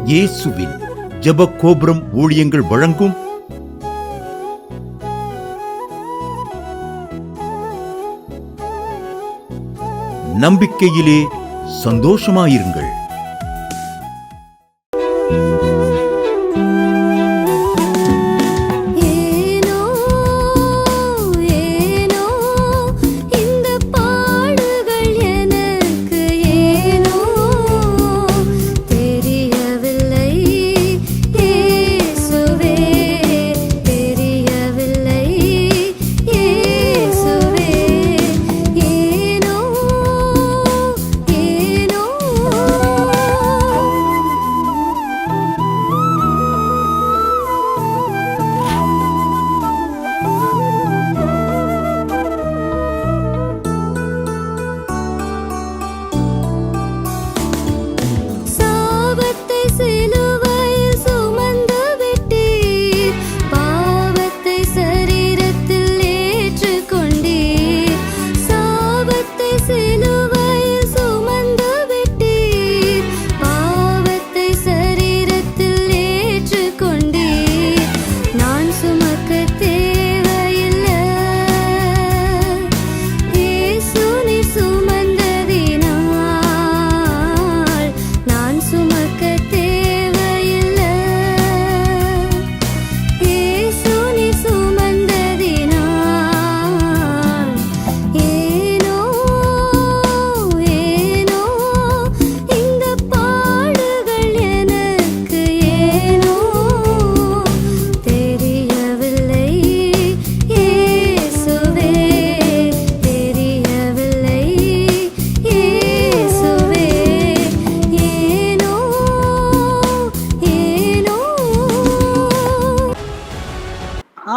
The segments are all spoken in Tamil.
இயேசுவின் ஜெப கோபுரம் ஊழியங்கள் வழங்கும் நம்பிக்கையிலே சந்தோஷமாயிருங்கள்.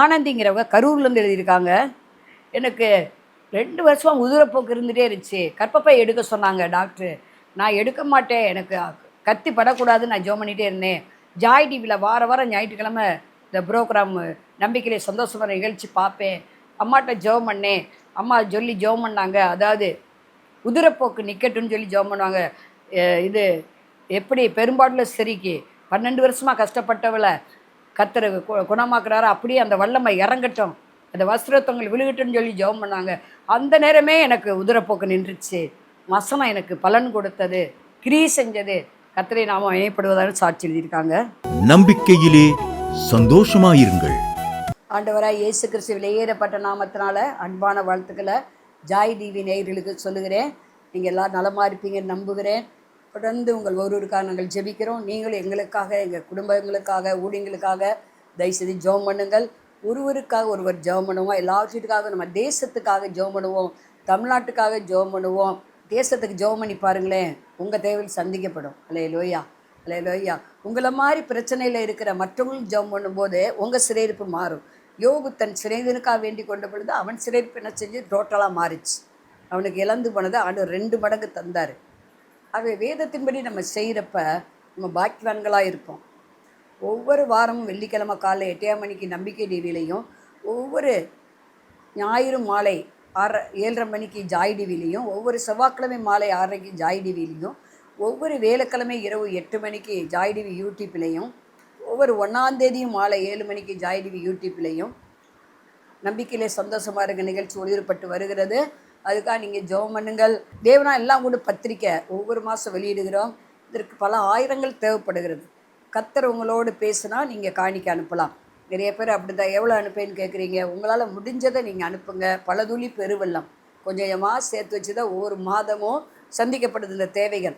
ஆனந்திங்கிறவங்க கரூர்லேருந்து எழுதியிருக்காங்க. எனக்கு 2 வருஷமாக உதிரப்போக்கு இருந்துகிட்டே இருந்துச்சு. கர்ப்பப்பை எடுக்க சொன்னாங்க டாக்டரு. நான் எடுக்க மாட்டேன், எனக்கு கத்தி படக்கூடாதுன்னு நான் ஜெபம் பண்ணிகிட்டே இருந்தேன். ஜாய் டிவியில் வாரம் ஞாயிற்றுக்கிழமை இந்த ப்ரோக்ராம் நம்பிக்கையிலே சந்தோஷமான நிகழ்ச்சி பார்ப்பேன். அம்மாட்ட ஜெபம் பண்ணேன். அம்மா சொல்லி ஜெபம் பண்ணாங்க. அதாவது உதிரப்போக்கு நிற்கட்டுன்னு சொல்லி ஜெபம் பண்ணுவாங்க. இது எப்படி பெரும்பாலும் சரிக்கு 12 வருஷமாக கஷ்டப்பட்டவளை கர்த்தர் குணமாக்குறாரு, அப்படியே அந்த வல்லமை இறங்கட்டும், அந்த வஸ்திரத்தவங்களை விழுகட்டும்னு சொல்லி ஜெபம் பண்ணாங்க. அந்த நேரமே எனக்கு உதிரப்போக்கு நின்றுச்சு. வசனம் எனக்கு பலன் கொடுத்தது, கிரியை செஞ்சது. கர்த்தரை நாம இணைப்படுவதாக சாட்சி எழுதியிருக்காங்க. நம்பிக்கையிலே சந்தோஷமாயிருங்கள். ஆண்டவராய் இயேசு கிறிஸ்து வெளியேறப்பட்ட நாமத்தினால அன்பான வாழ்த்துக்களை ஜாய் டிவி நேயர்களுக்கு சொல்லுகிறேன். நீங்கள் எல்லாம் நலமாக இருப்பீங்கன்னு நம்புகிறேன். தொடர்ந்து உங்கள் ஒருவருக்காக நாங்கள் ஜெபிக்கிறோம். நீங்களும் எங்களுக்காக, எங்கள் குடும்பங்களுக்காக, ஊழியங்களுக்காக தயவுசெய்து ஜெபம் பண்ணுங்கள். ஒருவருக்காக ஒருவர் ஜெபம் பண்ணுவோம். எல்லாவற்றுக்காக நம்ம தேசத்துக்காக ஜெபம் பண்ணுவோம், தமிழ்நாட்டுக்காக ஜெபம் பண்ணுவோம். தேசத்துக்கு ஜெபம் பண்ணி பாருங்களேன், உங்கள் தேவையில் சந்திக்கப்படும். அல்லேலூயா, அல்லேலூயா. உங்களை மாதிரி பிரச்சனையில் இருக்கிற மற்றவங்களும் ஜெபம் பண்ணும்போது உங்கள் சிறையிருப்பு மாறும். யோபு தன் சிறைதனுக்காக வேண்டி கொண்ட பொழுது அவன் சிறையிருப்பு என்ன செஞ்சு டோட்டலாக மாறிச்சு. அவனுக்கு இழந்து போனதை ஆண்டவர் 2 மடங்கு தந்தார். ஆகவே வேதத்தின்படி நம்ம செய்கிறப்ப நம்ம பாக்கியவான்களாக இருப்போம். ஒவ்வொரு வாரமும் வெள்ளிக்கிழமை காலை 8 மணிக்கு நம்பிக்கை டிவிலையும், ஒவ்வொரு ஞாயிறு மாலை 7:30 மணிக்கு ஜாய் டிவிலையும், ஒவ்வொரு செவ்வாய்க்கிழமை மாலை 6:30க்கு ஜாய் டிவிலையும், ஒவ்வொரு வேலைக்கிழமை இரவு 8 மணிக்கு ஜாய் டிவி யூடியூப்லேயும், ஒவ்வொரு 1ஆம் தேதியும் மாலை 7 மணிக்கு ஜாய் டிவி யூடியூப்லேயும் நம்பிக்கையிலே சந்தோஷமாக இருக்க நிகழ்ச்சி ஒளிபரப்பட்டு வருகிறது. அதுக்காக நீங்கள் ஜெபம் பண்ணுங்கள். தேவனா எல்லாம் கூட பத்திரிக்கை ஒவ்வொரு மாதம் வெளியிடுகிறோம். இதற்கு பல ஆயிரங்கள் தேவைப்படுகிறது. கர்த்தர் உங்களோடு பேசுனா நீங்கள் காணிக்க அனுப்பலாம். நிறைய பேர் அப்படி தான், எவ்வளோ அனுப்பேன்னு கேட்குறீங்க. உங்களால் முடிஞ்சதை நீங்கள் அனுப்புங்க. பல துளி பெருவெள்ளம் கொஞ்சமாக சேர்த்து வச்சு தான் ஒவ்வொரு மாதமும் சந்திக்கப்படுது இந்த தேவைகள்.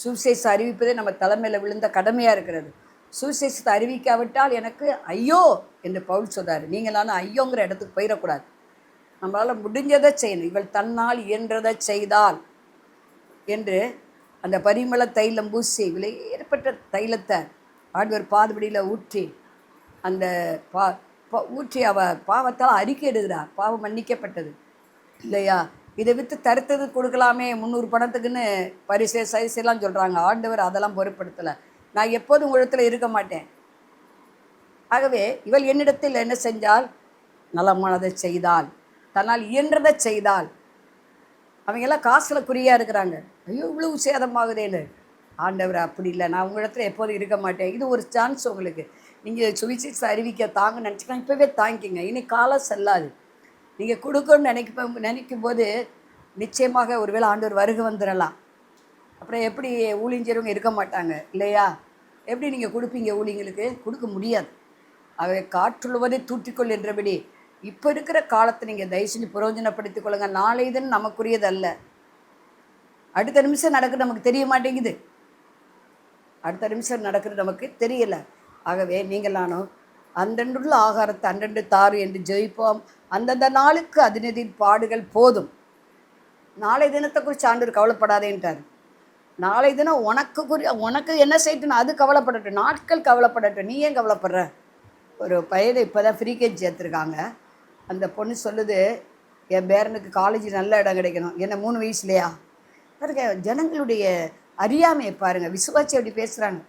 சுவிசேஷ அறிவிப்பதே நம்ம தலைமையில் விழுந்த கடமையாக இருக்கிறது. சுவிசேஷத்தை அறிவிக்காவிட்டால் எனக்கு ஐயோ என்று பவுல் சொல்கிறார். நீங்களான ஐயோங்கிற இடத்துக்கு போயிடக்கூடாது. நம்மளால் முடிஞ்சதை செய்யணும். இவள் தன்னால் இயன்றதை செய்தால் என்று அந்த பரிமள தைலம் பூசி விலையேற்பட்ட தைலத்தை ஆண்டவர் பாதபடியில் ஊற்றி அந்த ஊற்றி அவள் பாவத்தால் அறிக்கை எடுக்கிறார். பாவம் மன்னிக்கப்பட்டது இல்லையா? இதை விற்று தருத்தது கொடுக்கலாமே 300 பணத்துக்குன்னு பரிசை சைஸெல்லாம் சொல்கிறாங்க. ஆண்டவர் அதெல்லாம் பொருட்படுத்தலை. நான் எப்போதும் உங்களிடத்தில் இருக்க மாட்டேன். ஆகவே இவள் என்னிடத்தில் என்ன செஞ்சால்? நலமானதை செய்தால், தன்னால் இயன்றதை செய்தால். அவங்கெல்லாம் காசில் குறியாக இருக்கிறாங்க. ஐயோ இவ்வளவு சேதமாகுதேன்னு. ஆண்டவர் அப்படி இல்லை, நான் உங்கள் இடத்துல எப்போதும் இருக்க மாட்டேன். இது ஒரு சான்ஸ் உங்களுக்கு. நீங்கள் சுவிசேஷத்தை அறிவிக்க தாங்க நினச்சிக்கலாம், இப்போவே தாங்கிக்கிங்க. இனி காலம் செல்லாது. நீங்கள் கொடுக்கணும்னு நினைக்கும் போது நிச்சயமாக ஒருவேளை ஆண்டவர் வருகை வந்துடலாம். அப்புறம் எப்படி ஊழியஞ்சவங்க இருக்க மாட்டாங்க இல்லையா? எப்படி நீங்கள் கொடுப்பீங்க? ஊழியங்களுக்கு கொடுக்க முடியாது. அவை காற்றுள்ளுவதை தூற்றிக்கொள் என்றபடி இப்போ இருக்கிற காலத்தை நீங்கள் தயவு செஞ்சு பிரயோஜனப்படுத்திக் கொள்ளுங்கள். நாளை இதுன்னு நமக்குரியது அல்ல. அடுத்த நிமிஷம் நடக்குது நமக்கு தெரிய மாட்டேங்குது. அடுத்த நிமிஷம் நடக்குது நமக்கு தெரியல. ஆகவே நீங்கள் நானும் அன்றன்றுள்ள ஆகாரத்தை அன்றன்று தாரு என்று ஜெயிப்போம். அந்தந்த நாளுக்கு அதினதின் பாடுகள் போதும். நாளை தினத்தை குறித்து ஆண்டவர் கவலைப்படாதேன்ட்டார். நாளை தினம் உனக்கு என்ன செய்யட்டுன்னு அது கவலைப்படட்டும். நாட்கள் கவலைப்படட்டும். நீ ஏன் கவலைப்படுற? ஒரு பையனை இப்போ தான் ஃப்ரீ கேஜி சேர்த்துருக்காங்க. அந்த பொண்ணு சொல்லுது, என் பேரனுக்கு காலேஜ் நல்ல இடம் கிடைக்கணும். என்ன 3 வயசுலையா? பாருங்க, ஜனங்களுடைய அறியாமையை பாருங்கள். விசுவாச்சி அப்படி பேசுகிறாங்க.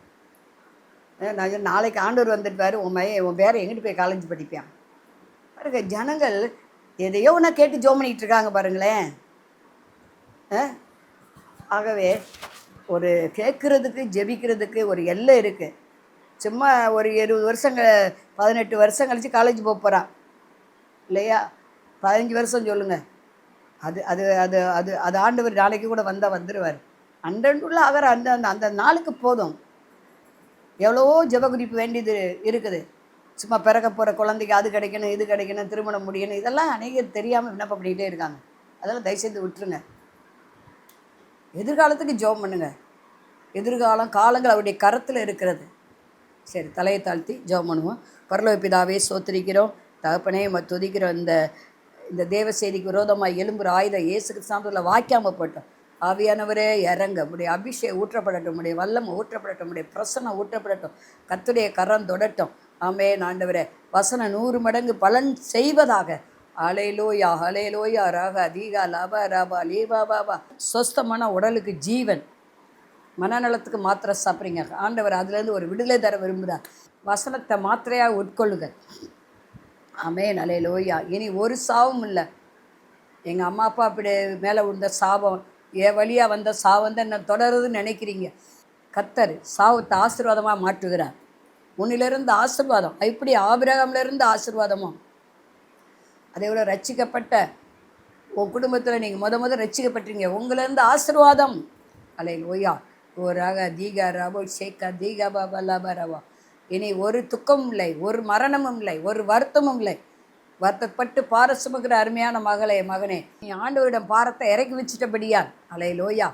நான் நாளைக்கு ஆண்டவர் வந்துடுவார், உன் பேரை எங்கிட்டு போய் காலேஜ் படிப்பான். பாருங்க, ஜனங்கள் எதையோ ஒன்று கேட்டு ஜோம் பண்ணிகிட்டு இருக்காங்க பாருங்களேன். ஆகவே ஒரு கேட்குறதுக்கு ஜெபிக்கிறதுக்கு ஒரு எல்லை இருக்குது. சும்மா ஒரு 20 வருஷங்கள் 18 வருஷம் கழித்து காலேஜ் போக போகிறான் இல்லையா? 15 வருஷம் சொல்லுங்கள். அது அது அது அது அது ஆண்டவர் நாளைக்கு கூட வந்தால் வந்துடுவார். அன்றன்றுள்ள ஆகிற அந்த அந்த நாளுக்கு போதும். எவ்வளவோ ஜெபகுறிப்பு வேண்டியது இருக்குது. சும்மா பிறக்க போகிற குழந்தைக்கு அது கிடைக்கணும், இது கிடைக்கணும், திருமணம் முடியணும், இதெல்லாம் அநேகர் தெரியாமல் விண்ணப்பம் பண்ணிகிட்டே இருக்காங்க. அதெல்லாம் தயவுசெய்து விட்டுருங்க. எதிர்காலத்துக்கு ஜெபம் பண்ணுங்க. காலங்கள் அவருடைய கரத்தில் இருக்கிறது. சரி, தலையை தாழ்த்தி ஜெபம் பண்ணுவோம். பரலோக பிதாவே, சோத்திரிக்கிறோம். தகப்பனே, துதிக்கிறோம். இந்த தேவ செய்திக்கு விரோதமாக எழும்புற ஆயுதம் இயேசு கிறிஸ்துவில் வாய்க்காமல் போட்டோம். ஆவியானவரே இறங்க, உடைய அபிஷேகம் ஊற்றப்படட்டும், உடைய வல்லம் ஊற்றப்படட்டும், உடைய பிரசன்னம் ஊற்றப்படட்டும், கர்த்தருடைய கரம் தொடட்டும். ஆமென். ஆண்டவரே, வசனம் 100 மடங்கு பலன் செய்வதாக. ஹல்லேலூயா, ஹல்லேலூயா. ராக அதிகா லாபா ராபா லீபா பாபா. சொஸ்தமான உடலுக்கு ஜீவன், மனநலத்துக்கு மாத்திரை சாப்பிட்றீங்க. ஆண்டவர் அதுலேருந்து ஒரு விடுதலை தர விரும்புகிறார். வசனத்தை மாத்திரையாக உட்கொள்ளுங்கள். ஆமென். ஹல்லேலூயா. இனி ஒரு சாவும் இல்லை. எங்கள் அம்மா அப்பா அப்படி மேலே விழுந்த சாபம், என் வழியாக வந்த சாபம் தான் என்ன தொடருதுன்னு நினைக்கிறீங்க. கர்த்தர் சாவத்தை ஆசீர்வாதமாக மாற்றுகிறார். உன்னிலிருந்து ஆசீர்வாதம் எப்படி ஆபிரகாமிலிருந்து ஆசீர்வாதமோ, அதே போல் ரட்சிக்கப்பட்ட உன் குடும்பத்தில் நீங்கள் முத ரட்சிக்கப்பட்டீங்க, உங்களிருந்து ஆசீர்வாதம். ஹல்லேலூயா. ஓராக தீகா ரபோ ஷேக்கா தீகா பாபா லாபா ரவா. இனி ஒரு துக்கமும் இல்லை, ஒரு மரணமும் இல்லை, ஒரு வருத்தமும் இல்லை. வருத்தப்பட்டு பார சுமக்கிற அருமையான மகனே, நீ ஆண்டவரிடம் பாரத்தை இறக்கி வச்சிட்டபடியா. ஹல்லேலூயா.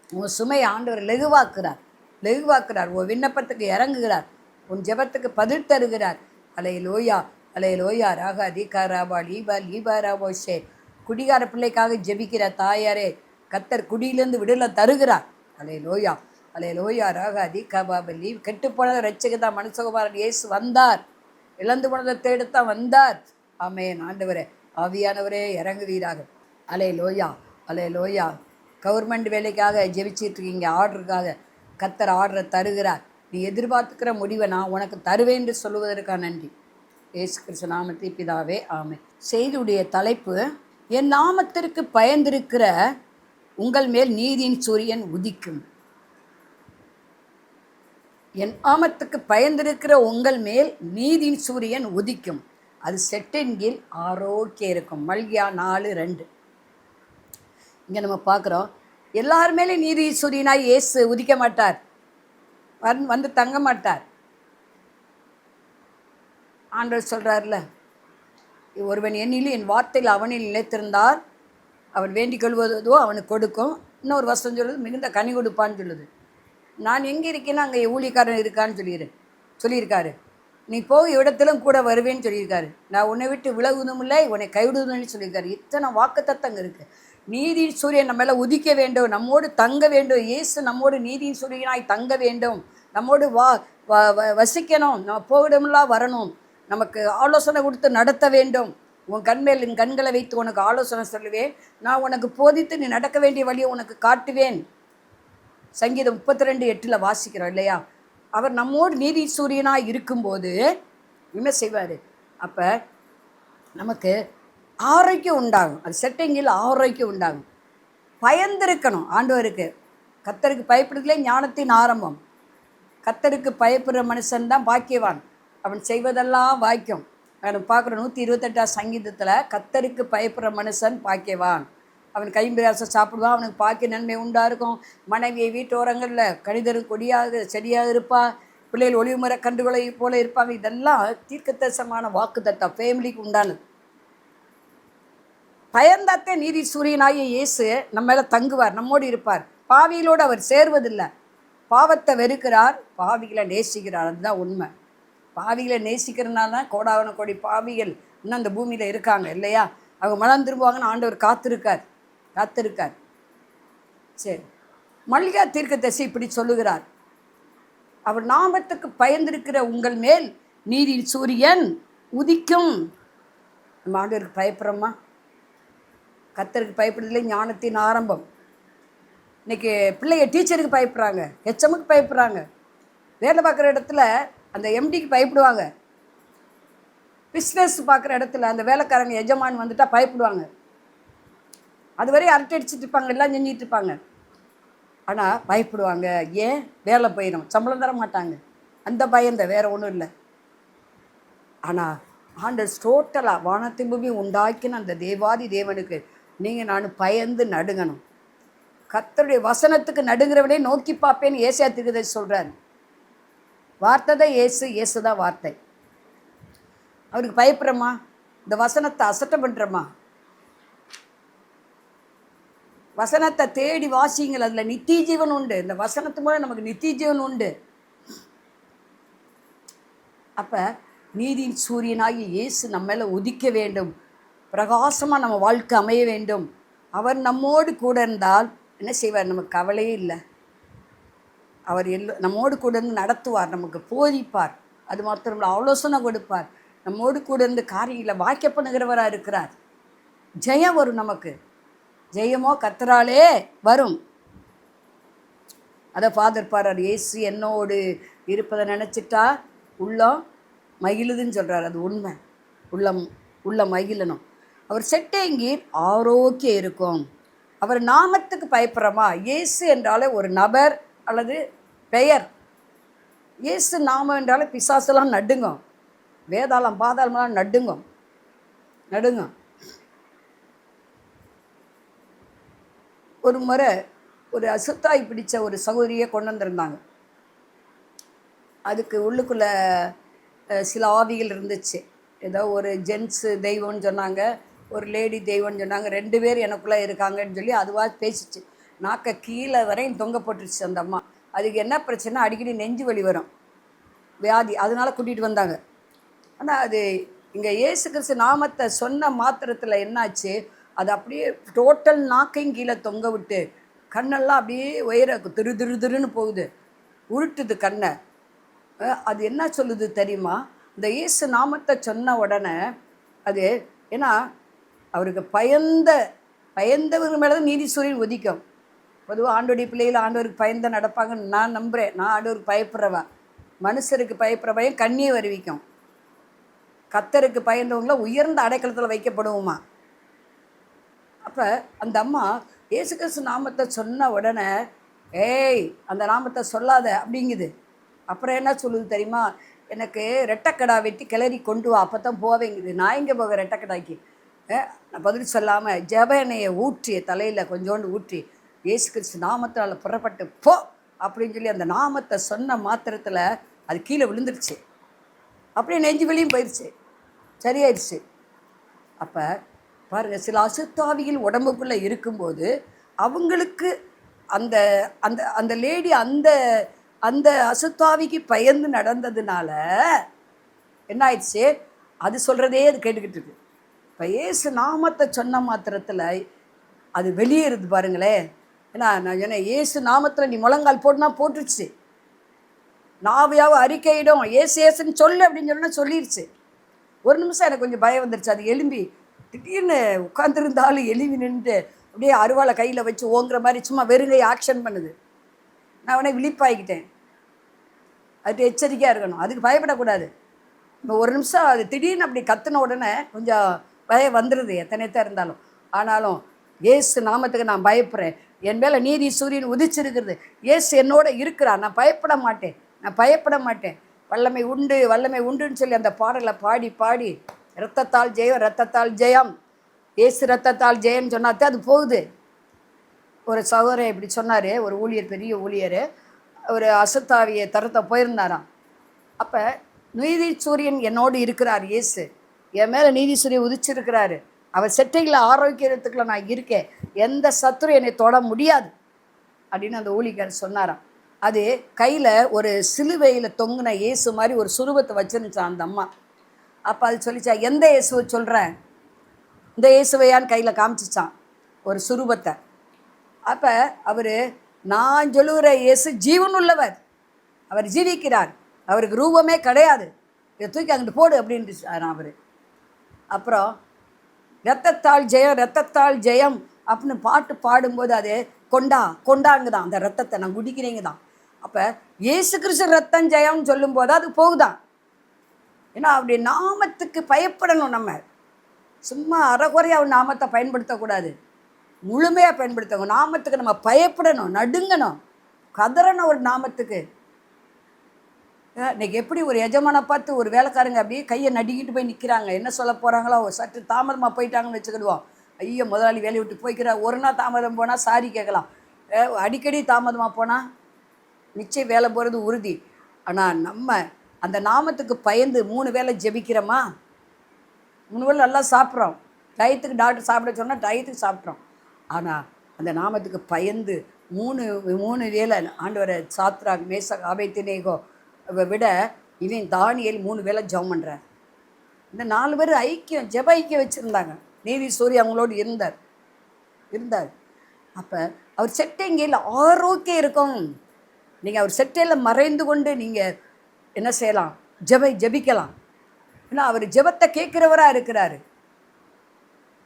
உன் சுமையை ஆண்டவர் லெகுவாக்குறார். உன் விண்ணப்பத்துக்கு இறங்குகிறார். உன் ஜெபத்துக்கு பதில் தருகிறார். ஹல்லேலூயா, ஹல்லேலூயா. ராகா தீகா ராபா லீபா லீபா ராபோ ஷே. குடிகார பிள்ளைக்காக ஜெபிக்கிற தாயாரே, கர்த்தர் குடியிலேருந்து விடுதலை தருகிறார். ஹல்லேலூயா, ஹல்லேலூயா. ராகா தீகா பாபா லீவ். கெட்டு போனதை ரட்சிக்கத்தான் மனுஷகுமாரன் இயேசு வந்தார். இழந்து போனதை தேடத்தான் வந்தார். ஆமென். ஆண்டவரே, ஆவியானவரே இறங்குவீராக. ஹல்லேலூயா, ஹல்லேலூயா. கவர்மெண்ட் வேலைக்காக ஜெபிச்சிட்ருக்கீங்க, ஆர்டருக்காக. கர்த்தர் ஆர்டரை தருகிறார். நீ எதிர்பார்த்துக்கிற முடிவை நான் உனக்கு தருவேன் என்று சொல்லுவதற்காக நன்றி. இயேசு கிறிஸ்து நாமத்தில் பிதாவே, ஆமென். செய்தியுடைய தலைப்பு, என் நாமத்திற்கு பயந்திருக்கிற உங்கள் மேல் நீதியின் சூரியன் உதிக்கும். என் நாமத்துக்கு பயந்திருக்கிற உங்கள் மேல் நீதியின் சூரியன் உதிக்கும். அது செட்டின் கீழ் ஆரோக்கியம் இருக்கும். மல்கியா 4:2. இங்கே நம்ம பார்க்குறோம், எல்லாருமேலே நீதி சூரியனாய் இயேசு உதிக்க மாட்டார், வந்து தங்க மாட்டார். ஆண்டவர் சொல்கிறார்ல, ஒருவன் என்னிலும் என் வார்த்தையில் அவனில் நிலைத்திருந்தார், அவன் வேண்டிக் கொள்வதோ அவனுக்கு கொடுக்கும். இன்னொரு வசனம் சொல்லுது, மிகுந்த கனி கொடுப்பான்னு சொல்லுது. நான் எங்கே இருக்கேன்னா அங்கே ஊழியக்காரன் இருக்கான்னு சொல்லியிருக்காரு. நீ போக இடத்திலும் கூட வருவேன்னு சொல்லியிருக்காரு. நான் உன்னை விட்டு விலகுவதும் இல்லை, உன்னை கைவிடுவதும் சொல்லியிருக்காரு. இத்தனை வாக்குத்தத்தங்க இருக்குது. நீதியின் சூரியன் நம்ம எல்லாம் உதிக்க வேண்டும், நம்மோடு தங்க வேண்டும். இயேசு நம்மோடு நீதியின் சூரியனாய் தங்க வேண்டும், நம்மோடு வசிக்கணும், நம்ம போகிடமெல்லாம் வரணும், நமக்கு ஆலோசனை கொடுத்து நடத்த வேண்டும். உன் கண்மேல் என் கண்களை வைத்து உனக்கு ஆலோசனை சொல்லுவேன், நான் உனக்கு போதித்து நீ நடக்க வேண்டிய வழியை உனக்கு காட்டுவேன். சங்கீதம் 32:8 வாசிக்கிறோம் இல்லையா? அவர் நம்மோடு நீதி சூரியனாக இருக்கும்போது என்ன செய்வார்? அப்போ நமக்கு ஆரோக்கியம் உண்டாகும். அது செட்டிங்கில் ஆரோக்கியம் உண்டாகும். பயந்திருக்கணும் ஆண்டவருக்கு. கர்த்தருக்கு பயப்படுறதுலே ஞானத்தின் ஆரம்பம். கர்த்தருக்கு பயப்படுற மனுஷன் தான் பாக்கியவான், அவன் செய்வதெல்லாம் வாய்க்கும். நான் பார்க்குறேன் 128 சங்கீதத்தில், கர்த்தருக்கு பயப்படுற மனுஷன் பாக்கியவான், அவன் கைம்பிராசம் சாப்பிடுவான், அவனுக்கு பாக்கிய நன்மை உண்டா இருக்கும். மனைவியை வீட்டோரங்களில் கணிதரும் கொடியாக செடியாக இருப்பா, பிள்ளைகள் ஒளிவுமர கன்றுகளை போல இருப்பாங்க. இதெல்லாம் தீர்க்கதரிசனமான வாக்கு தத்தம், ஃபேமிலிக்கு உண்டானது. பயந்தாத்தே நீதி சூரியனாகிய இயேசு நம்ம மேலே தங்குவார், நம்மோடு இருப்பார். பாவிகளோடு அவர் சேர்வதில்லை. பாவத்தை வெறுக்கிறார், பாவிகளை நேசிக்கிறார். அதுதான் உண்மை. பாவிகளை நேசிக்கிறதுனால தான் கோடாவன கோடி பாவிகள் இன்னும் அந்த பூமியில் இருக்காங்க இல்லையா? அவங்க மனம் திரும்புவாங்கன்னு ஆண்டவர் காத்திருக்கார். சரி, மல்லிகா தீர்க்கதரிசி இப்படி சொல்லுகிறார், அவர் நாமத்துக்கு பயந்திருக்கிற உங்கள் மேல் நீதியின் சூரியன் உதிக்கும். நம்ம ஆண்டவருக்கு பயப்படுறோமா? கர்த்தருக்கு பயப்படுறதுல ஞானத்தின் ஆரம்பம். இன்றைக்கி பிள்ளைங்க டீச்சருக்கு பயப்படுறாங்க, ஹெச்எம்முக்கு பயப்படுறாங்க, வேலை பார்க்குற இடத்துல அந்த எம்டிக்கு பயப்படுவாங்க, பிஸ்னஸ் பார்க்குற இடத்துல அந்த வேலைக்காரங்க எஜமான் வந்துட்டால் பயப்படுவாங்க. அதுவரை அரட்டை அடிச்சுட்டு இருப்பாங்க, எல்லாம் செஞ்சிட்டு இருப்பாங்க. ஆனால் பயப்படுவாங்க. ஏன்? வேலை போயிடும், சம்பளம் தர மாட்டாங்க. அந்த பயந்த வேறு ஒன்றும் இல்லை. ஆனால் ஆண்டவர் டோட்டலாக வானத்தின் பூமி உண்டாக்கின அந்த தேவாதி தேவனுக்கு நீங்கள் நான் பயந்து நடுங்கணும். கர்த்தருடைய வசனத்துக்கு நடுங்கிறவனே நோக்கி பார்ப்பேன்னு ஏசாயா தீர்க்கதரிசி சொல்கிறார். வார்த்தை தான் இயேசு தான் வார்த்தை. அவருக்கு பயப்படுறோமா? இந்த வசனத்தை அசட்டை பண்ணுறோமா? வசனத்தை தேடி வாசிங்கள், அதில் நித்திய ஜீவன் உண்டு. இந்த வசனத்து மூலம் நமக்கு நித்திய ஜீவன் உண்டு. அப்போ நீதியின் சூரியனாகி இயேசு நம்ம மேலே உதிக்க வேண்டும், பிரகாசமாக நம்ம வாழ்க்கை அமைய வேண்டும். அவர் நம்மோடு கூட இருந்தால் என்ன செய்வார்? நமக்கு கவலையே இல்லை. அவர் நம்மோடு கூட இருந்து நடத்துவார், நமக்கு போதிப்பார். அது மாத்திரம் ஆலோசனை கொடுப்பார், நம்மோடு கூட இருந்து காரியங்களை வாக்கிய பண்ணுகிறவராக இருக்கிறார். ஜெயம் வரும் நமக்கு. ஜெயமோ கர்த்தராலே வரும். அதை ஃபாதர் பாடுறார், இயேசு என்னோடு இருப்பதை நினச்சிட்டா உள்ளம் மகிழுதுன்னு சொல்கிறார். அது உண்மை. உள்ள மகிழணும். அவர் செட்டேங்கீர் ஆரோக்கியம் இருக்கும். அவர் நாமத்துக்கு பயப்படுறோமா? இயேசு என்றாலே ஒரு நபர் அல்லது பெயர். இயேசு நாமம் என்றாலே பிசாசெல்லாம் நடுங்கும், வேதாளம் பாதாளமெல்லாம் நடுங்கும். ஒரு முறை ஒரு அசுத்தாய் பிடித்த ஒரு சகோதரியை கொண்டு வந்திருந்தாங்க. அதுக்கு உள்ளுக்குள்ளே சில ஆவிகள் இருந்துச்சு. ஏதோ ஒரு ஜென்ஸு தெய்வம்னு சொன்னாங்க, ஒரு லேடி தெய்வம்னு சொன்னாங்க. 2 பேர் எனக்குள்ளே இருக்காங்கன்னு சொல்லி அதுவாக பேசிச்சு. நாக்க கீழே வரையும் தொங்க போட்டுருச்சு அந்த அம்மா. அதுக்கு என்ன பிரச்சனை? அடிக்கடி நெஞ்சு வலி வரும், வியாதி. அதனால் கூட்டிகிட்டு வந்தாங்க. ஆனால் அது இங்கே இயேசு கிறிஸ்து நாமத்தை சொன்ன மாத்திரத்தில் என்னாச்சு? அது அப்படியே டோட்டல் நாக்கையும் கீழே தொங்க விட்டு கண்ணெல்லாம் அப்படியே உயர திருன்னு போகுது, உருட்டுது கண்ணை. அது என்ன சொல்லுது தெரியுமா? இந்த இயேசு நாமத்தை சொன்ன உடனே அது ஏன்னா அவருக்கு பயந்தவங்க மேலே தான் நீதி சூரியன் உதிக்கும். பொதுவாக ஆண்டோடைய பிள்ளைகள் ஆண்டவருக்கு பயந்த நடப்பாங்கன்னு நான் நம்புகிறேன். நான் ஆண்டவருக்கு பயப்படுறவன். மனுஷருக்கு பயப்படுறவையும் கண்ணியை வருவிக்கும். கர்த்தருக்கு பயந்தவங்கள உயர்ந்த அடைக்கலத்தில் வைக்கப்படுவோமா. அப்போ அந்த அம்மா இயேசு கிறிஸ்து நாமத்தை சொன்ன உடனே ஏய் அந்த நாமத்தை சொல்லாத அப்படிங்குது. அப்புறம் என்ன சொல்லுது தெரியுமா? எனக்கு ரெட்டைக்கடா வெட்டி கிளறி கொண்டு வா, அப்போ தான் போவேங்குது. நான் எங்கே போக ரெட்டைக்கடாய்க்கு? நான் பதில் சொல்லாமல் ஜெப எண்ணெயை ஊற்றி தலையில் கொஞ்சோண்டு ஊற்றி இயேசு கிறிஸ்து நாமத்தால் புறப்பட்டு போ அப்படின்னு சொல்லி அந்த நாமத்தை சொன்ன மாத்திரத்தில் அது கீழே விழுந்துருச்சு. அப்படியே நெஞ்சு வெளியும் போயிடுச்சு, சரியாயிடுச்சு. அப்போ பாருங்கள், சில அசுத்தாவிகள் உடம்புக்குள்ளே இருக்கும்போது அவங்களுக்கு அந்த அந்த அந்த லேடி அந்த அந்த அசுத்தாவிக்கு பயந்து நடந்ததுனால என்ன ஆயிடுச்சு? அது சொல்கிறதே அது கேட்டுக்கிட்டு இருக்கு. இப்போ இயேசு நாமத்தை சொன்ன மாத்திரத்தில் அது வெளியேறுது பாருங்களேன். ஏன்னா நான் சொன்னேன், இயேசு நாமத்தில் நீ முழங்கால் போட்டுனா போட்டுருச்சு. நாவையாவது அறிக்கையிடும் ஏசுன்னு சொல்லு அப்படின்னு சொன்னால் சொல்லிடுச்சு. ஒரு நிமிஷம் எனக்கு கொஞ்சம் பயம் வந்துருச்சு. அது எலும்பி திடீர்னு உட்காந்துருந்தாலும் எலும்பி நின்றுட்டு அப்படியே அருவாளை கையில் வச்சு ஓங்குற மாதிரி சும்மா வெறுங்கை ஆக்ஷன் பண்ணுது. நான் உடனே விழிப்பாகிக்கிட்டேன். அது எச்சரிக்கையாக இருக்கணும், அதுக்கு பயப்படக்கூடாது. இப்போ ஒரு நிமிஷம் அது திடீர்னு அப்படி கத்துன உடனே கொஞ்சம் பயம் வந்துடுது, எத்தனை இருந்தாலும். ஆனாலும் இயேசு நாமத்துக்கு நான் பயப்படுறேன். என் மேலே நீதி சூரியன் உதிச்சிருக்கிறது. இயேசு என்னோட இருக்கிறார். நான் பயப்பட மாட்டேன், நான் பயப்பட மாட்டேன். வல்லமை உண்டு, வல்லமை உண்டுன்னு சொல்லி அந்த பாடலை பாடி பாடி இரத்தத்தால் ஜெயம், இரத்தத்தால் ஜெயம், இயேசு இரத்தத்தால் ஜெயம்னு சொன்னாத்தான் அது போகுது. ஒரு சகோதரர் இப்படி சொன்னார். ஒரு ஊழியர், பெரிய ஊழியர், ஒரு அசுத்தாவியை தரத்தை போயிருந்தாராம். அப்போ நீதி சூரியன் என்னோடு இருக்கிறார், இயேசு என் மேலே நீதி சூரியன் உதிச்சிருக்கிறாரு, அவர் செட்டையில் ஆரோக்கியத்துக்குள்ள நான் இருக்கேன், எந்த சத்துரு என்னை தொட முடியாது அப்படின்னு அந்த ஊழியக்காரர் சொன்னாராம். அது கையில் ஒரு சிலுவையில் தொங்குன இயேசு மாதிரி ஒரு சுரூபத்தை வச்சுருந்துச்சான் அந்த அம்மா. அப்போ அது சொல்லிச்சா, எந்த இயேசுவை சொல்கிறேன், இந்த இயேசுவையான்னு கையில் காமிச்சிச்சான் ஒரு சுரூபத்தை. அப்போ அவர், நான் சொல்லுகிற இயேசு ஜீவன் உள்ளவர், அவர் ஜீவிக்கிறார், அவருக்கு ரூபமே கிடையாது, இதை தூக்கி அங்கிட்டு போடு அப்படின்ட்டு அவர். அப்புறம் இரத்தத்தால் ஜெயம், இரத்தத்தால் ஜெயம் அப்படின்னு பாட்டு பாடும்போது அது கொண்டாங்க தான், அந்த ரத்தத்தை நான் குடிக்கிறீங்க தான். அப்போ இயேசு கிறிஸ்து ரத்தம் ஜெயம்னு சொல்லும்போது அது போகுதான். ஏன்னா அவருடைய நாமத்துக்கு பயப்படணும். நம்ம சும்மா அறகுறையாக அவர் நாமத்தை பயன்படுத்தக்கூடாது, முழுமையாக பயன்படுத்தணும். நாமத்துக்கு நம்ம பயப்படணும், நடுங்கணும், கதறணும் ஒரு நாமத்துக்கு. இன்றைக்கி எப்படி ஒரு எஜமானை பார்த்து ஒரு வேலைக்காரங்க அப்படியே கையை நடுங்கிட்டு போய் நிற்கிறாங்க, என்ன சொல்ல போகிறாங்களோ, சற்று தாமதமாக போயிட்டாங்கன்னு வச்சுக்கிடுவோம். ஐயோ முதலாளி வேலையை விட்டு போய்க்கிறார், ஒரு நாள் தாமதம் போனால் சாரி கேட்கலாம், அடிக்கடி தாமதமாக போனால் நிச்சயம் வேலை போகிறது உறுதி. ஆனால் நம்ம அந்த நாமத்துக்கு பயந்து 3 வேளை ஜெபிக்கிறோமா, 3 வேளை நல்லா சாப்பிட்றோம், டயத்துக்கு டாக்டர் சாப்பிட சொன்னால் டயத்துக்கு சாப்பிட்றோம். ஆனால் அந்த நாமத்துக்கு பயந்து 3 வேளை ஆண்டவரை சாத்ராக், மேஷாக், ஆபேத்நேகோ விட இவன் தானியேல் 3 வேளை ஜெபம் பண்ணுறார். இந்த 4 பேர் ஐக்கியம், ஜெப ஐக்கியம் வச்சுருந்தாங்க. நீதி சூரியன் அவங்களோடு இருந்தார். அப்போ அவர் செட்டைங்கையில் ஆரோக்கியம் இருக்கும். நீங்கள் அவர் செட்டையில் மறைந்து கொண்டு நீங்கள் என்ன செய்யலாம், ஜெபிக்கலாம். ஏன்னா அவர் ஜெபத்தை கேட்குறவராக இருக்கிறாரு.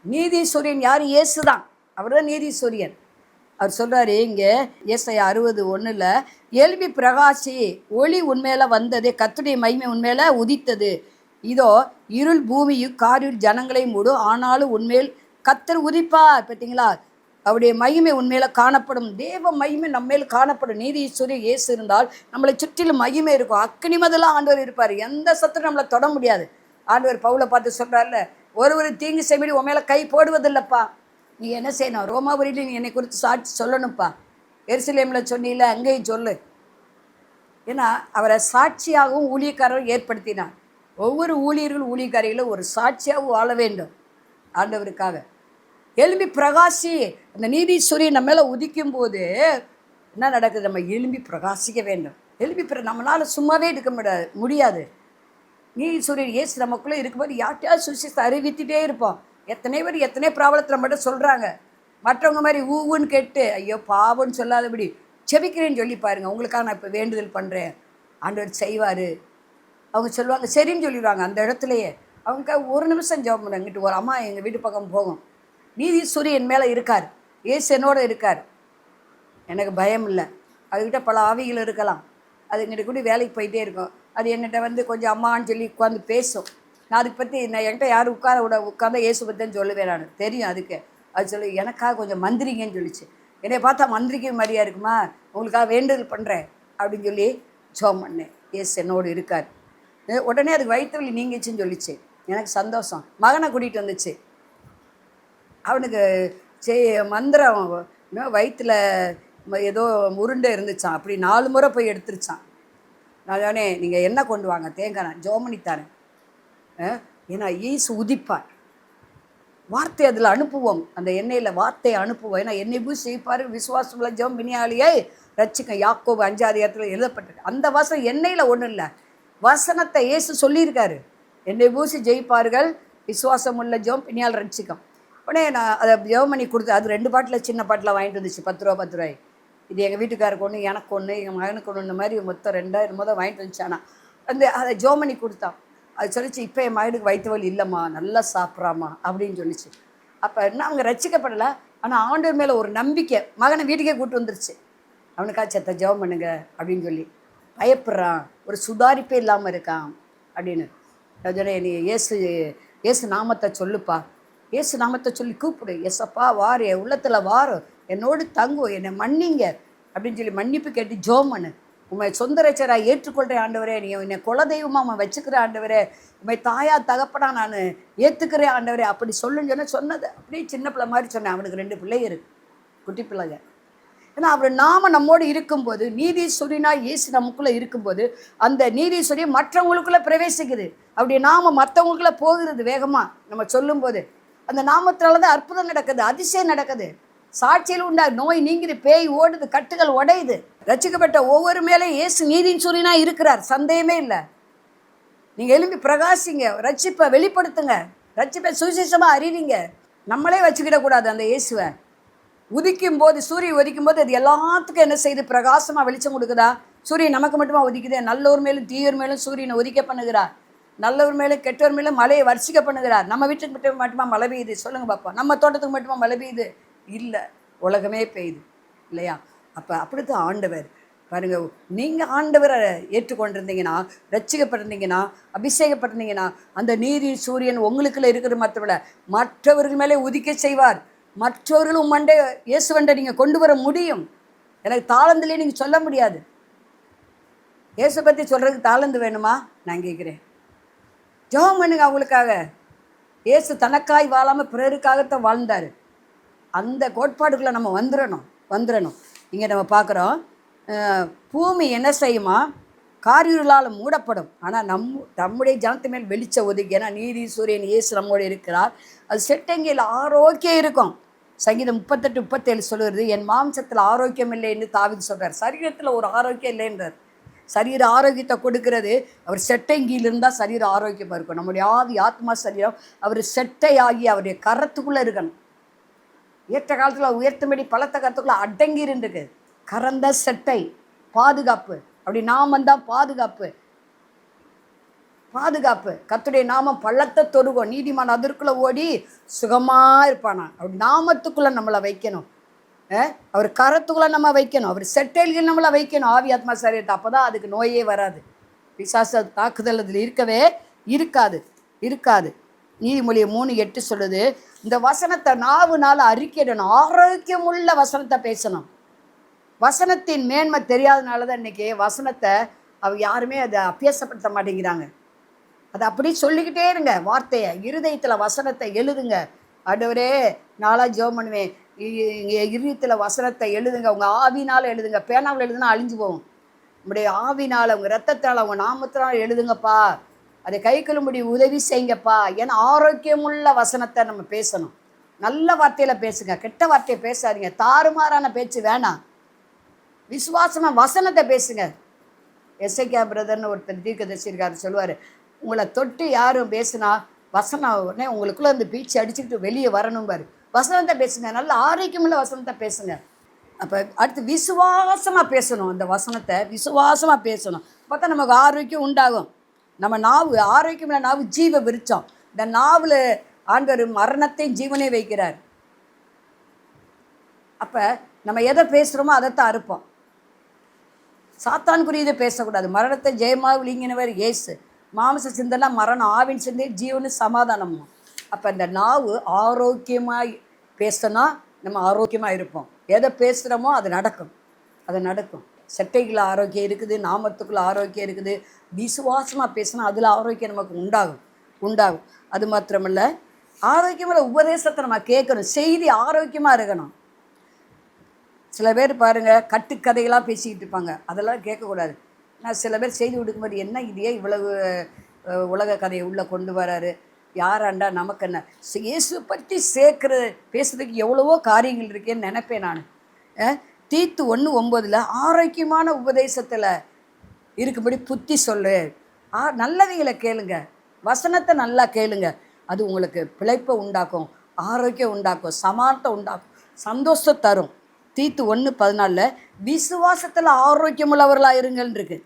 நீதி சூரியன் யார்? இயேசு தான், அவர் தான் நீதி சூரியன். அவர் சொல்கிறாரு இங்கே ஏசாயா 60:1, எழும்பி பிரகாசி, ஒளி உண்மையில வந்தது, கர்த்தருடைய மகிமை உண்மையில உதித்தது, இதோ இருள் பூமியும் காரில் ஜனங்களை மூடும், ஆனாலும் உண்மையில் கர்த்தர் உதிப்பார். பார்த்தீங்களா, அவருடைய மகிமை உண்மையில காணப்படும். தேவ மகிமை நம்மேல் காணப்படும். நீதி சூரியன் இயேசு இருந்தால் நம்மளை சுற்றிலும் மகிமை இருக்கும். அக்கினி மதெல்லாம் ஆண்டவர் இருப்பார், எந்த சத்துரும் நம்மளை தொட முடியாது. ஆண்டவர் பவுலை பார்த்து சொல்கிறார்ல, ஒரு தீங்கு செய்ய உன் மேலே கை போடுவதில்லைப்பா. நீ என்ன செய்யணும், ரோமாபுரியில் நீ என்னை குறித்து சாட்சி சொல்லணும்ப்பா, எருசலேமில் சொன்னீல அங்கேயும் சொல்லு. ஏன்னா அவரை சாட்சியாகவும் ஊழியக்காரரும் ஏற்படுத்தினார். ஒவ்வொரு ஊழியர்களும் ஒரு சாட்சியாகவும் வாழ வேண்டும் ஆண்டவருக்காக. எழும்பி பிரகாசி, அந்த நீதி சூரியன் நம்ம மேலே உதிக்கும் போது என்ன நடக்குது, நம்ம எழும்பி பிரகாசிக்க வேண்டும். எழும்பி நம்மளால் சும்மாவே இருக்க முடியாது. நீதி சூரியன் இயேசு நமக்குள்ளே இருக்கும்போது யார்ட்டையாவது சுவிசேஷத்தை அறிவித்துட்டே இருப்போம். எத்தனை பேர் எத்தனை பிராபலத்தில் மட்டும் சொல்கிறாங்க, மற்றவங்க மாதிரி ஊன்னு கேட்டு ஐயோ பாவம்னு சொல்லாதபடி செபிக்கிறேன்னு சொல்லி பாருங்கள். உங்களுக்காக நான் இப்போ வேண்டுதல் பண்ணுறேன், ஆண்டவர் செய்வார். அவங்க சொல்லுவாங்க, சரின்னு சொல்லிடுவாங்க. அந்த இடத்துலையே அவங்க 1 நிமிஷம் ஜெபம் பண்ண. அங்கிட்டு ஒரு அம்மா எங்கள் வீட்டு பக்கம் போகும், நீதி சூரியன் மேலே இருக்கார், இயேசு என்னோட இருக்கார், எனக்கு பயம் இல்லை. அதுக்கிட்ட பல ஆவிகள் இருக்கலாம், அது எங்கிட்ட கூட வேலைக்கு போயிட்டே இருக்கும். அது என்கிட்ட கொஞ்சம் அம்மான்னு சொல்லி உட்காந்து பேசும். நான் அதுக்கு பற்றி என்கிட்ட யாரும் உட்காந்தா இயேசு பற்றின்னு சொல்லுவேன், நான் தெரியும் அதுக்கு. அது சொல்லி எனக்காக கொஞ்சம் மந்திரிங்கன்னு சொல்லிச்சு. என்னை பார்த்தா மந்திரிக்க மாதிரியா இருக்குமா, உங்களுக்காக வேண்டுதல் பண்ணுறேன் அப்படின்னு சொல்லி ஜெபம் பண்ணேன். இயேசு என்னோடு இருக்கார். உடனே அதுக்கு வயிற்று வலி நீங்கிச்சுன்னு சொல்லிச்சு. எனக்கு சந்தோஷம். மகனை கூட்டிகிட்டு வந்துச்சு. அவனுக்கு மந்திரம் வயிற்றில் ஏதோ உருண்டை இருந்துச்சான், அப்படி 4 முறை போய் எடுத்துருச்சான். நான் நீங்கள் என்ன கொண்டு வாங்க, தேங்காய் நான் ஜெபம் பண்ணித்தாரேன். ஏன்னா இயேசு உதிப்பார், வார்த்தை அதில் அனுப்புவோம், அந்த எண்ணெயில் வார்த்தையை அனுப்புவோம். ஏன்னா என்னை போய் செய்ப்பார் விசுவாசமுள்ள ஜெபம் வினியாளியை ரட்சிக்க, யாக்கோபு 5:6 எழுதப்பட்டிருக்கு. அந்த வசனம் எண்ணெயில் ஒன்றும் இல்லை, வசனத்தை இயேசு சொல்லியிருக்காரு. என்னை பூசி ஜெயிப்பார்கள் விசுவாசம் உள்ள ஜெபம் பின்னால் ரட்சிக்கும். உடனே நான் அதை ஜெபம் பண்ணி கொடுத்து, அது 2 பாட்டில் சின்ன பாட்டில் வாங்கிட்டு வந்துச்சு, 10 ரூபாய். இது எங்கள் வீட்டுக்காருக்கு ஒன்று, எனக்கு ஒன்று, எங்கள் மகனுக்கு ஒன்று, இந்த மாதிரி மொத்தம் 2000 தான் வாங்கிட்டு வந்துச்சு. ஆனால் அதை ஜெபம் பண்ணி கொடுத்தான். அது சொல்லிச்சு, இப்போ என் மகனுக்கு வயிற்று வலி இல்லைம்மா, நல்லா சாப்பிட்றாமா அப்படின்னு சொல்லிச்சு. அப்போ என்ன, அவங்க ரட்சிக்கப்படலை, ஆனால் ஆண்டவர் மேலே ஒரு நம்பிக்கை. மகனை வீட்டுக்கே கூப்பிட்டு வந்துருச்சு. அவனுக்கா செத்த ஜெபம் பண்ணுங்க அப்படின்னு சொல்லி பயப்படுறான், ஒரு சுதாரிப்பே இல்லாமல் இருக்கான் அப்படின்னு. நீ ஏசு நாமத்தை சொல்லுப்பா, ஏசு நாமத்தை சொல்லி கூப்பிடு, எஸ்அப்பா வாரு, என் உள்ளத்தில் வாரும், என்னோடு தங்கும், என்னை மன்னிங்க அப்படின்னு சொல்லி மன்னிப்பு கேட்டு ஜெபம் பண்ணு. உண்மை சொந்த ரட்சகராக ஏற்றுக்கொள்கிற ஆண்டவரே, நீ என்னை குலதெய்வமாக அவன் வச்சுக்கிற ஆண்டவரே, உண்மை தாயா தகப்பனா நான் ஏற்றுக்கிறேன் ஆண்டவரே அப்படி சொல்லுன்னு சொன்னது அப்படியே சின்ன பிள்ளை மாதிரி சொன்னேன். அவனுக்கு 2 பிள்ளைங்க இருக்கு, குட்டி பிள்ளைங்க. ஏன்னா அவர் நாம நம்மோடு இருக்கும்போது, நீதீஸ்வரினா இயேசு நமக்குள்ளே இருக்கும்போது அந்த நீதீஸ்வரி மற்றவங்களுக்குள்ளே பிரவேசிக்குது. அப்படி நாம மற்றவங்களுக்குள்ளே போகிறது வேகமாக நம்ம சொல்லும்போது அந்த நாமத்தினால தான் அற்புதம் நடக்குது, அதிசயம் நடக்குது, சாட்சியில் உண்டா, நோய் நீங்குது, பேய் ஓடுது, கட்டுகள் உடையுது. ரட்சிக்கப்பட்ட ஒவ்வொரு மேலே இயேசு நீதியின் சூரியனா இருக்கிறார், சந்தேகமே இல்லை. நீங்கள் எழும்பி பிரகாசிங்க, ரட்சிப்பை வெளிப்படுத்துங்க, ரட்சிப்பை சுவிசேஷமாக அறிவிங்க. நம்மளே வச்சுக்கிடக்கூடாது அந்த இயேசுவை. உதிக்கும் போது, சூரியன் உதிக்கும் போது அது எல்லாத்துக்கும் என்ன செய்யுது? பிரகாசமாக வெளிச்சம் கொடுக்குதா? சூரியன் நமக்கு மட்டுமா உதிக்குது? நல்லோர் மேலும் தீயோர் மேலும் சூரியனை உதிக்க பண்ணுகிறார். நல்லவர் மேலும் கெட்டவர் மேலும் மழையை வர்ஷிக்க பண்ணுகிறார். நம்ம வீட்டுக்கு மட்டுமா மழை பெய்யுது? சொல்லுங்கள் பார்ப்போம். நம்ம தோட்டத்துக்கு மட்டுமா மழை பெய்யுது? இல்லை, உலகமே பெய்யுது இல்லையா? அப்போ அப்படித்தான் ஆண்டவர் பாருங்க. நீங்கள் ஆண்டவரை ஏற்றுக்கொண்டிருந்தீங்கன்னா, ரட்சிக்கப்பட்டிருந்தீங்கன்னா, அபிஷேகப்பட்டிருந்தீங்கன்னா, அந்த நீரின் சூரியன் உங்களுக்குள்ள இருக்கிற மற்றவர்கள மற்றவர்கள் மேலே உதிக்க செய்வார். மற்றவர்களும் மண்டே இயேசுவண்டை நீங்கள் கொண்டு வர முடியும். எனக்கு தாளந்துலேயே நீங்கள் சொல்ல முடியாது. இயேசு பற்றி சொல்கிறதுக்கு தாளந்து வேணுமா? நான் கேட்குறேன். ஜெபம் பண்ணுங்க அவங்களுக்காக. இயேசு தனக்காய் வாழாமல் பிறருக்காகத்தான் வாழ்ந்தார். அந்த கோட்பாடுக்குள்ளே நம்ம வந்துடணும். இங்கே நம்ம பார்க்குறோம், பூமி என்ன செய்யுமா? காரிருளால் மூடப்படும், ஆனால் நம்முடைய ஜனத்து மேல் வெளிச்சம் ஒதுக்கி. ஏன்னா நீதி சூரியன் இயேசு நம்மோடு இருக்கிறார். அது செட்டங்கியில் ஆரோக்கியம் இருக்கும். சங்கீதம் 38:37 சொல்லுறது, என் மாம்சத்தில் ஆரோக்கியம் இல்லைன்னு தாவீது சொல்கிறார். சரீரத்தில் ஒரு ஆரோக்கியம் இல்லைன்றார். சரீர ஆரோக்கியத்தை கொடுக்கறது அவர் செட்டைங்கியில் இருந்தால் சரீர ஆரோக்கியமாக இருக்கும். நம்முடைய ஆவி ஆத்மா சரீரம் அவர் செட்டையாகி அவருடைய கரத்துக்குள்ளே இருக்கணும். ஏற்ற காலத்தில் உயர்த்தும்படி பலத்த கரத்துக்குள்ளே அடங்கி இருந்துருக்கு. கரந்த செட்டை பாதுகாப்பு. அப்படி நாமம் தான் பாதுகாப்பு. கர்த்தருடைய நாமம் பள்ளத்தை தொடுவோம், நீதிமான் அதற்குள்ளே ஓடி சுகமாக இருப்பானா. அப்படி நாமத்துக்குள்ளே நம்மளை வைக்கணும், அவர் கரத்துக்குள்ளே நம்ம வைக்கணும், அவர் செட்டைகள் நம்மளை வைக்கணும், ஆவி ஆத்மா சரீரத்தை. அப்போ தான் அதுக்கு நோயே வராது, பிசாசு தாக்குதல் அதில் இருக்கவே இருக்காது. நீதிமொழி 3:8 சொல்லுது, இந்த வசனத்தை நாவுனால அறிக்கையிடணும். ஆரோக்கியம் உள்ள வசனத்தை பேசணும். வசனத்தின் மேன்மை தெரியாதனால தான் இன்றைக்கி வசனத்தை அவங்க யாருமே அதை அபியாசப்படுத்த மாட்டேங்கிறாங்க. அதை அப்படி சொல்லிக்கிட்டே இருங்க. வார்த்தையை இருதயத்தில் வசனத்தை எழுதுங்க. ஆண்டவரே நாளாக ஜெபம் பண்ணுவேன், இருதயத்தில் வசனத்தை எழுதுங்க. உங்கள் ஆவினால் எழுதுங்க. பேனாவில் எழுதுனா அழிஞ்சு போகும். உங்களுடைய ஆவினால், உங்கள் ரத்தத்தால், உங்கள் நாமத்தினால் எழுதுங்கப்பா. அதை கை கொள்ளும்படி உதவி செய்யுங்கப்பா. ஏன்னா ஆரோக்கியமுள்ள வசனத்தை நம்ம பேசணும். நல்ல வார்த்தையில் பேசுங்க, கெட்ட வார்த்தையை பேசாதீங்க. தாறுமாறான பேச்சு வேணாம். விசுவாசமாக வசனத்தை பேசுங்க. எஸ்ஐகே பிரதர்னு ஒருத்தர் தீர்க்கதரிசி இருக்காரு, சொல்லுவார், உங்களை தொட்டு யாரும் பேசுனா வசனம் உடனே உங்களுக்குள்ளே இந்த பீச்சு அடிச்சுக்கிட்டு வெளியே வரணும் பாரு. வசனத்தை பேசுங்க, நல்ல ஆரோக்கியமுள்ள வசனத்தை பேசுங்க. அப்போ அடுத்து விசுவாசமாக பேசணும். அந்த வசனத்தை விசுவாசமாக பேசணும். பார்த்தா நமக்கு ஆரோக்கியம் உண்டாகும். நம்ம நாவு ஆரோக்கியமுள்ள நாவு ஜீவ விருட்சம். இந்த நாவில் ஆண்டவர் மரணத்தையும் ஜீவனே வைக்கிறார். அப்போ நம்ம எதை பேசுகிறோமோ அதைத்தான் அறுப்போம். சாத்தானுக்குரியதை பேசக்கூடாது. மரணத்தை ஜெயமாக விழுங்கினவர் இயேசு. மாம்ச சிந்தனா மரணம், ஆவின் சிந்தை ஜீவனு சமாதானமும். அப்போ இந்த நாவு ஆரோக்கியமாக பேசினா நம்ம ஆரோக்கியமாக இருப்போம். எதை பேசுகிறோமோ அது நடக்கும். செட்டைக்குள்ள ஆரோக்கியம் இருக்குது, நாமத்துக்குள்ள ஆரோக்கியம் இருக்குது. விசுவாசமாக பேசினா அதில் ஆரோக்கியம் நமக்கு உண்டாகும். அது மாத்திரமல்ல, ஆரோக்கியமான உபதேசத்தை நம்ம கேட்கணும். செய்தி ஆரோக்கியமாக இருக்கணும். சில பேர் பாருங்கள், கட்டுக்கதைகளாக பேசிக்கிட்டு இருப்பாங்க. அதெல்லாம் கேட்கக்கூடாது. நான் சில பேர் செய்தி கொடுக்கும்போது, என்ன இதையே இவ்வளவு உலக கதையை உள்ளே கொண்டு வராரு, யாராண்டா நமக்கு என்ன, இயேசு பற்றி பேசுறதுக்கு எவ்வளவோ காரியங்கள் இருக்கேன்னு நினைப்பேன் நான். தீத்து 1:9 ஆரோக்கியமான உபதேசத்தில் இருக்கும்படி புத்தி சொல்லு. நல்லவைகளை கேளுங்க, வசனத்தை நல்லா கேளுங்க. அது உங்களுக்கு பிழைப்பை உண்டாக்கும், ஆரோக்கியம் உண்டாக்கும், சமானத்தை உண்டாக்கும், சந்தோஷத்தை தரும். தீத்து 1:14 விசுவாசத்தில் ஆரோக்கியமுள்ளவர்களாக இருங்கன்னு இருக்கு.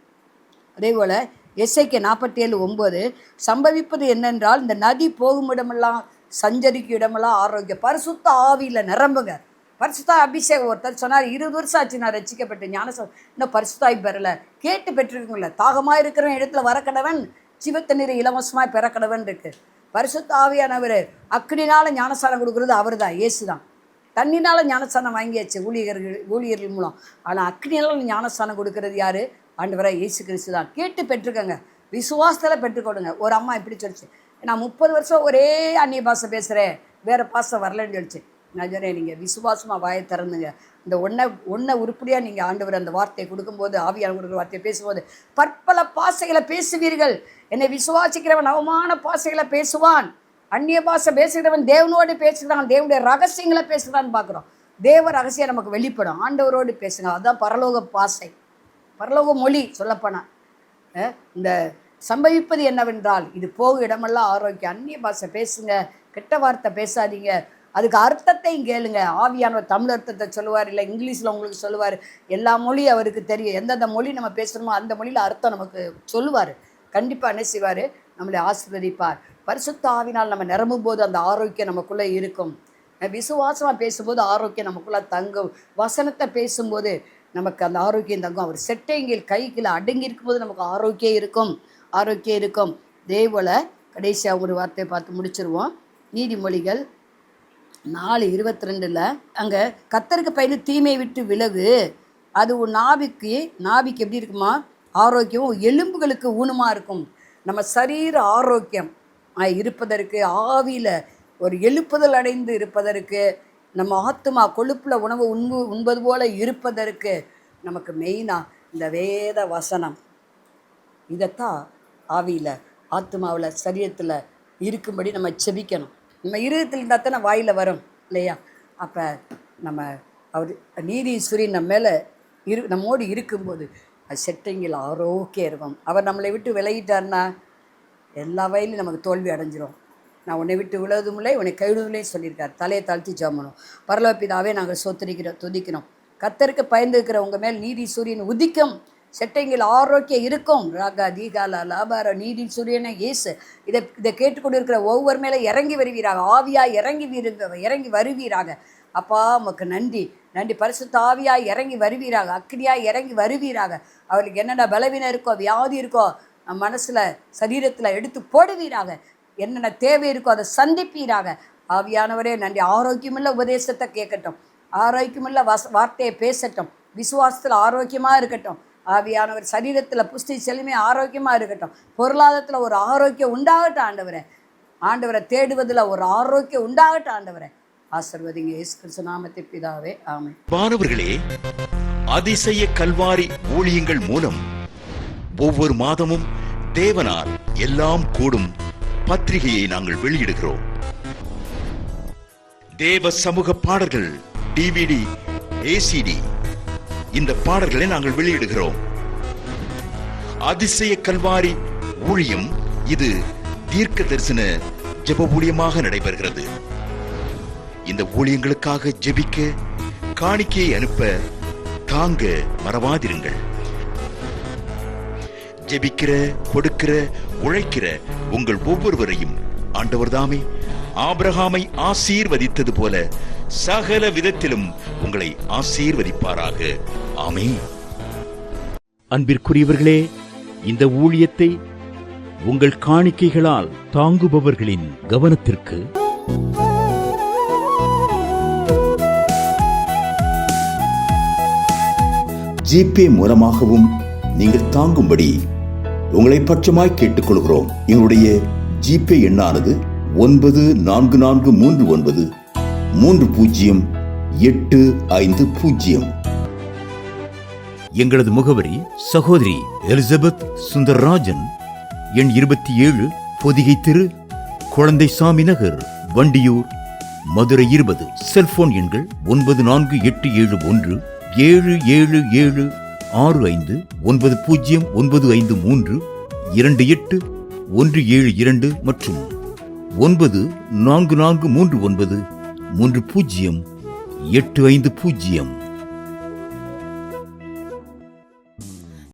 அதே போல் எஸ்ஐகே 47:9 சம்பவிப்பது என்னென்றால், இந்த நதி போகும் இடமெல்லாம், சஞ்சரிக்கும் இடமெல்லாம் ஆரோக்கியம். பரிசுத்த ஆவியில் நிரம்புங்க. பரிசுத்த அபிஷேகம். ஒருத்தர் சொன்னார், 20 வருஷம் ஆச்சு நான் ரட்சிக்கப்பட்டு, இன்னும் பரிசுத்தாய் பெறலை. கேட்டு பெற்றிருக்குங்கள. தாகமாக இருக்கிறவன் இடத்துல வரக்கடவன், சிவத்தண்ணீரை இலவசமாய் பெறக்கடவன் இருக்கு. பரிசுத்த ஆவியானவர் அக்னினால ஞானசாரம் கொடுக்குறது அவர் தான், இயேசு தான். தண்ணினால ஞானஸ்தானம் வாங்கியாச்சு ஊழியர்கள் மூலம். ஆனால் அக்னியால் ஞானஸ்தானம் கொடுக்கறது யார்? ஆண்டவராக இயேசு கிறிஸ்து தான். கேட்டு பெற்றுக்கங்க, விசுவாசத்தில் பெற்றுக்கொடுங்க. ஒரு அம்மா இப்படி சொல்லிச்சு, நான் 30 வருஷம் ஒரே அந்நிய பாஷை பேசுகிறேன், வேறு பாஷை வரலன்னு சொல்லிச்சு. நான் சொன்னேன், நீங்கள் விசுவாசமாக வாயை திறந்துங்க. இந்த ஒன்றை உருப்படியாக நீங்கள் ஆண்டவர் அந்த வார்த்தையை கொடுக்கும்போது, ஆவியான கொடுக்குற வார்த்தையை பேசும்போது பற்பல பாஷைகளை பேசுவீர்கள். என்னை விசுவாசிக்கிறவன் அவமான பாஷைகளை பேசுவான். அந்நிய பாஷை பேசுகிறவன் தேவனோடு பேசுகிறான், தேவனுடைய ரகசியங்களை பேசுகிறான்னு பார்க்குறோம். தேவ ரகசியம் நமக்கு வெளிப்படும். ஆண்டவரோடு பேசுங்க, அதுதான் பரலோக பாஷை, பரலோக மொழி. சொல்லப்போனால் இந்த சம்பவிப்பது என்னவென்றால், இது போக இடமெல்லாம் ஆரோக்கியம். அந்நிய பாஷை பேசுங்க, கெட்ட வார்த்தை பேசாதீங்க, அதுக்கு அர்த்தத்தையும் கேளுங்க. ஆவியானவர் தமிழ் அர்த்தத்தை சொல்லுவார், இல்லை இங்கிலீஷில் உங்களுக்கு சொல்லுவார். எல்லா மொழியும் அவருக்கு தெரியும். எந்தெந்த மொழி நம்ம பேசுகிறோமோ அந்த மொழியில் அர்த்தம் நமக்கு சொல்லுவார். கண்டிப்பாக என்ன செய்வார்? நம்மளை ஆசீர்வதிப்பார். பரிசுத்த ஆவினால் நம்ம நிரம்பும் போது அந்த ஆரோக்கியம் நமக்குள்ளே இருக்கும். விசுவாசமாக பேசும்போது ஆரோக்கியம் நமக்குள்ளே தங்கும். வசனத்தை பேசும்போது நமக்கு அந்த ஆரோக்கியம் தங்கும். அவர் செட்டைங்கில் கைக்குள்ள அடங்கி இருக்கும்போது நமக்கு ஆரோக்கியம் இருக்கும். தேவல கடைசியாக ஒரு வார்த்தையை பார்த்து முடிச்சிருவோம். நீதிமொழிகள் 4:22 அங்கே கர்த்தருக்கு பயந்து தீமையை விட்டு விலகு, அது உன் நாவிக்கு எப்படி இருக்குமா? ஆரோக்கியம், எலும்புகளுக்கு ஊனமாக இருக்கும். நம்ம சரீர ஆரோக்கியம் இருப்பதற்கு, ஆவியில் ஒரு எழுப்புதல் அடைந்து இருப்பதற்கு, நம்ம ஆத்துமா கொழுப்பில் உணவு உண்பது போல் இருப்பதற்கு நமக்கு மெயினாக இந்த வேத வசனம், இதைத்தான் ஆவியில் ஆத்துமாவில் சரீரத்தில் இருக்கும்படி நம்ம செபிக்கணும். நம்ம இருதயத்தில் இருந்தால் தானே வாயில் வரும் இல்லையா? அப்போ நம்ம அவர் நீதீஸ்வரி நம்ம மேலே நம்மோடு இருக்கும்போது அது செட்டைங்கில் ஆரோக்கியம் இருக்கும். அவர் நம்மளை விட்டு விலகிட்டார்னா எல்லா வயலும் நமக்கு தோல்வி அடைஞ்சிரும். நான் உன்னை விட்டு விழுவதும் இல்லை, உன்னை கைவிடுவதில்லை சொல்லியிருக்கார். தலையை தாழ்த்தி ஜெபம். பரலோக பிதாவே, நாங்கள் துதிக்கிறோம். கர்த்தருக்கு பயந்து இருக்கிற உங்கள் மேல் நீதி சூரியன் உதிக்கும், செட்டைங்கில் ஆரோக்கியம் இருக்கும். ராகா தீகாலா லாபார நீதி சூரியனை இயேசு இதை கேட்டுக்கொண்டு இருக்கிற ஒவ்வொரு மேலே இறங்கி வருவீராக. ஆவியாக இறங்கி வருவீராக. அப்பா உமக்கு நன்றி. பரிசுத்த ஆவியாக இறங்கி வருவீராக, அக்னியாக இறங்கி வருவீராக. அவளுக்கு என்னென்ன பலவீனம் இருக்கோ, வியாதி இருக்கோ, நம்ம மனசில் சரீரத்தில் எடுத்து போடுவீராக. என்னென்ன தேவை இருக்கோ அதை சந்திப்பீராக. ஆவியானவரே நன்றி. ஆரோக்கியமுள்ள உபதேசத்தை கேட்கட்டும், ஆரோக்கியமுள்ள வார்த்தையை பேசட்டும், விசுவாசத்தில் ஆரோக்கியமாக இருக்கட்டும். ஆவியானவர் சரீரத்தில் புஷ்டி செல்லுமே ஆரோக்கியமாக இருக்கட்டும். பொருளாதாரத்தில் ஒரு ஆரோக்கியம் உண்டாகட்டும். ஆண்டவரை தேடுவதில் ஒரு ஆரோக்கியம் உண்டாகட்டும். ஆண்டவரை ஆசீர்வதிங்க இயேசு கிறிஸ்து நாமத்தில் பிதாவே, ஆமென். மாணவர்களே, அதிசய கல்வாரி ஊழியங்கள் மூலம் ஒவ்வொரு மாதமும் தேவனால் எல்லாம் கூடும் பத்திரிகையை நாங்கள் வெளியிடுகிறோம். தேவ சமூக பாடல்கள் DVD, ACD இந்த பாடல்களை நாங்கள் வெளியிடுகிறோம். அதிசய கல்வாரி ஊழியம் இது தீர்க்க தரிசன ஜெப ஊழியமாக நடைபெறுகிறது. இந்த ஊழியங்களுக்காக ஜெபிக்க, காணிக்கையை அனுப்ப தாங்க மறவாதிருங்கள். ஜெபிக்கிற, கொடுக்கிற, உழைக்கிற உங்கள் ஒவ்வொருவரையும் ஆண்டவர் தாமே ஆபிரகாமை ஆசீர்வதித்தது போல சகல விதத்திலும் உங்களை ஆசீர்வதிப்பாராக. ஆமென். அன்பிற்குரியவர்களே, இந்த ஊழியத்தை உங்கள் காணிக்கைகளால் தாங்குபவர்களின் கவனத்திற்கு ஜிபே மூலமாகவும் நீங்கள் தாங்கும்படி உங்களை பட்சமாய் கேட்டுக்கொள்கிறோம். எங்களுடைய ஜிபே எண்ணானது 9439308550. எங்களது முகவரி சகோதரி எலிசபெத் சுந்தரராஜன், எண் 27, பொதிகை தெரு, குழந்தைசாமி நகர், வண்டியூர், மதுரை 20. செல்போன் எண்கள் 9487177765, 9095328172 மற்றும் 9443930850.